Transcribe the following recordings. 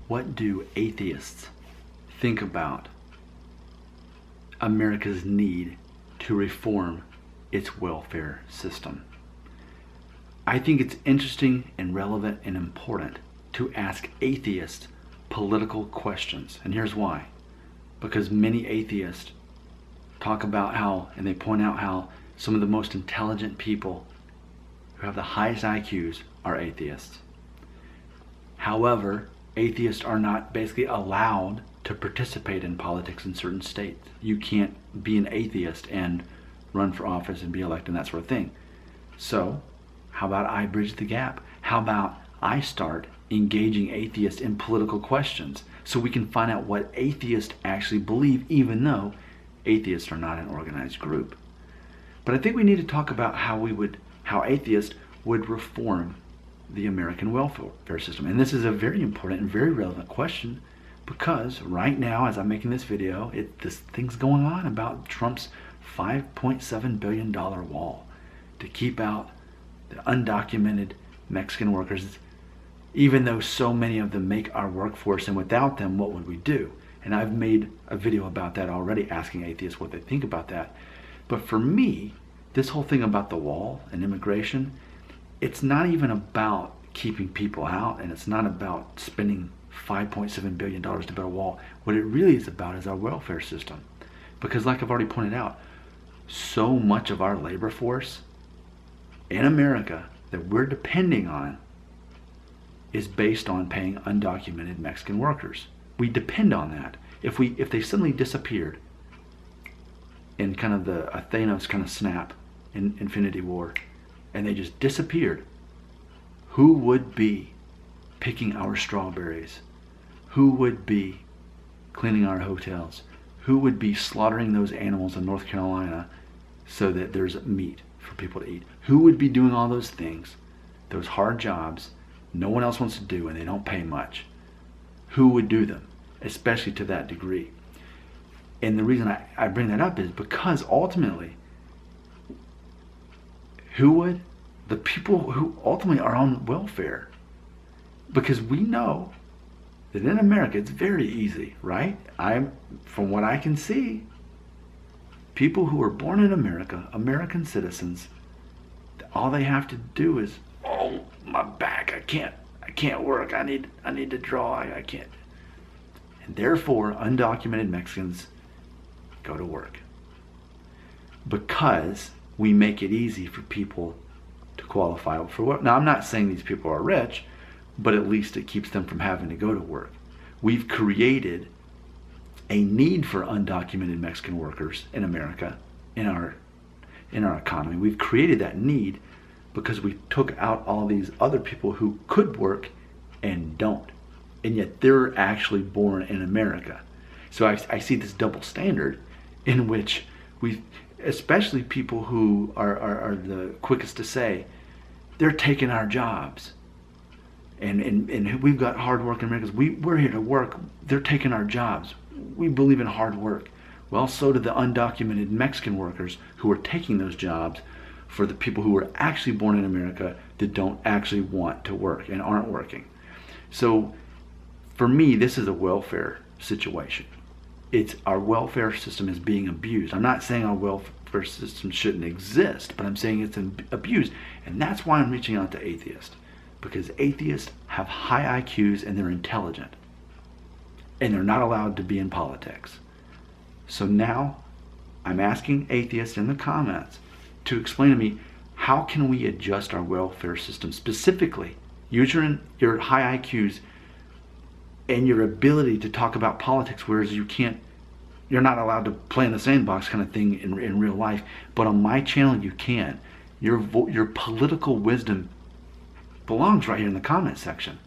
What do atheists think about America's need to reform its welfare system? I think it's interesting and relevant and important to ask atheists political questions. And here's why. Because many atheists talk about how, and they point out how, some of the most intelligent people who have the highest IQs are atheists. However, atheists are not basically allowed to participate in politics in certain states. You can't be an atheist and run for office and be elected and that sort of thing. So, how about I bridge the gap? How about I start engaging atheists in political questions so we can find out what atheists actually believe, even though atheists are not an organized group. But I think we need to talk about how atheists would reform the American welfare system. And this is a very important and very relevant question, because right now, as I'm making this video, this thing's going on about Trump's $5.7 billion wall to keep out the undocumented Mexican workers, even though so many of them make our workforce, and without them, what would we do? And I've made a video about that already, asking atheists what they think about that. But for me, this whole thing about the wall and immigration, it's not even about keeping people out, and it's not about spending $5.7 billion to build a wall. What it really is about is our welfare system. Because like I've already pointed out, so much of our labor force in America that we're depending on is based on paying undocumented Mexican workers. We depend on that. If they suddenly disappeared in kind of a Thanos kind of snap in Infinity War, and they just disappeared, who would be picking our strawberries? Who would be cleaning our hotels? Who would be slaughtering those animals in North Carolina so that there's meat for people to eat? Who would be doing all those things, those hard jobs no one else wants to do and they don't pay much? Who would do them, especially to that degree? And the reason I bring that up is because ultimately, who would? The people who ultimately are on welfare. Because we know that in America it's very easy, right? From what I can see, people who are born in America, American citizens, all they have to do is, oh, my back, I can't work, I need to draw, I can't. And therefore, undocumented Mexicans go to work. Because we make it easy for people to qualify for work. Now, I'm not saying these people are rich, but at least it keeps them from having to go to work. We've created a need for undocumented Mexican workers in America, in our economy. We've created that need because we took out all these other people who could work and don't. And yet they're actually born in America. So I see this double standard in which especially people who are the quickest to say, they're taking our jobs. And we've got hard working Americans. We're here to work. They're taking our jobs. We believe in hard work. Well, so do the undocumented Mexican workers who are taking those jobs for the people who are actually born in America that don't actually want to work and aren't working. So for me, this is a welfare situation. Our welfare system is being abused. I'm not saying our welfare system shouldn't exist, but I'm saying it's abused. And that's why I'm reaching out to atheists. Because atheists have high IQs and they're intelligent. And they're not allowed to be in politics. So now I'm asking atheists in the comments to explain to me, how can we adjust our welfare system? Specifically, use your high IQs and your ability to talk about politics, whereas you're not allowed to play in the sandbox kind of thing in real life. But on my channel, you can. Your political wisdom belongs right here in the comment section.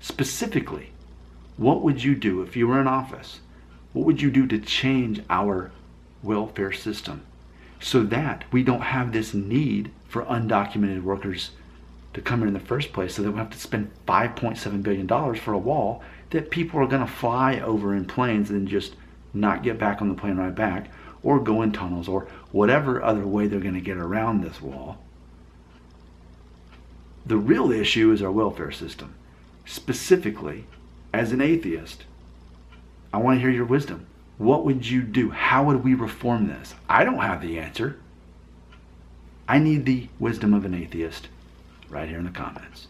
Specifically, what would you do if you were in office? What would you do to change our welfare system so that we don't have this need for undocumented workers to come in the first place, so that we have to spend $5.7 billion for a wall that people are going to fly over in planes and just not get back on the plane right back, or go in tunnels, or whatever other way they're going to get around this wall. The real issue is our welfare system. Specifically, as an atheist, I want to hear your wisdom. What would you do? How would we reform this? I don't have the answer. I need the wisdom of an atheist right here in the comments.